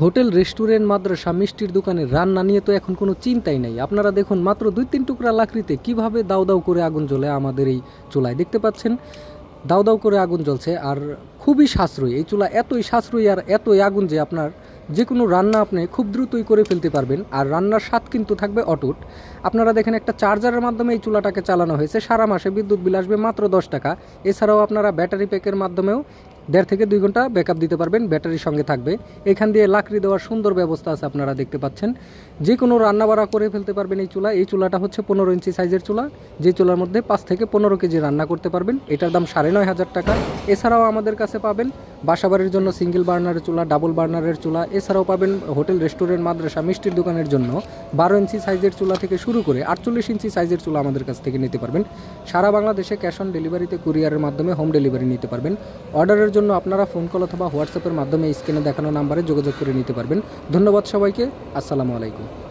Hotel, restaurant, মাদ্রাসা, মিষ্টির দোকানে রান্না নিয়ে তো এখন কোনো চিন্তাই নেই। আপনারা দেখুন মাত্র 2-3 টুকরা লাকড়িতে কিভাবে দাউ দাউ করে আগুন জ্বলে আমাদের এই চুলায়। দেখতে পাচ্ছেন দাউ দাউ করে আগুন জ্বলছে, আর খুবই সাশ্রয়ী এই চুলা। এতই সাশ্রয়ী আর এতই আগুন যে আপনার যে কোনো রান্না আপনি খুব দ্রুতই করে ফেলতে পারবেন। আর রান্নার স্বাদ কিন্তু থাকবে অটুট। আপনারা দেখেন একটা চার্জারের মাধ্যমে এই চুলাটাকে চালানো হয়েছে। সারা মাসে বিদ্যুৎ বিল আসবে মাত্র 10 টাকা। এছাড়াও আপনারা ব্যাটারি প্যাকের মাধ্যমেও 1.5 থেকে 2 ঘন্টা ব্যাকআপ দিতে পারবেন, ব্যাটারির সঙ্গে থাকবে। এখান দিয়ে লাকড়ি দেওয়ার সুন্দর ব্যবস্থা আছে, আপনারা দেখতে পাচ্ছেন। যে কোনো রান্নাবাড়া করে ফেলতে পারবেন এই চুলা। এই চুলাটা হচ্ছে 15 ইঞ্চি সাইজের চুলা, যে চুলার মধ্যে 5 থেকে 15 কেজি রান্না করতে পারবেন। এটার দাম 9,500 টাকা। এছাড়াও আমাদের কাছে পাবেন বাসাবাড়ির জন্য সিঙ্গেল বার্নারের চুলা, ডাবল বার্নারের চুলা। এছাড়াও পাবেন হোটেল, রেস্টুরেন্ট, মাদ্রাসা, মিষ্টির দোকানের জন্য 12 ইঞ্চি সাইজের চুলা থেকে শুরু করে 48 ইঞ্চি সাইজের চুলা আমাদের কাছ থেকে নিতে পারবেন। সারা বাংলাদেশে ক্যাশ অন ডেলিভারিতে কুরিয়ারের মাধ্যমে হোম ডেলিভারি নিতে পারবেন। অর্ডারের জন্য আপনারা ফোন কল অথবা হোয়াটসঅ্যাপের মাধ্যমে স্ক্রিনে দেখানো নাম্বারে যোগাযোগ করে নিতে পারবেন। ধন্যবাদ সবাইকে। আসসালামু আলাইকুম।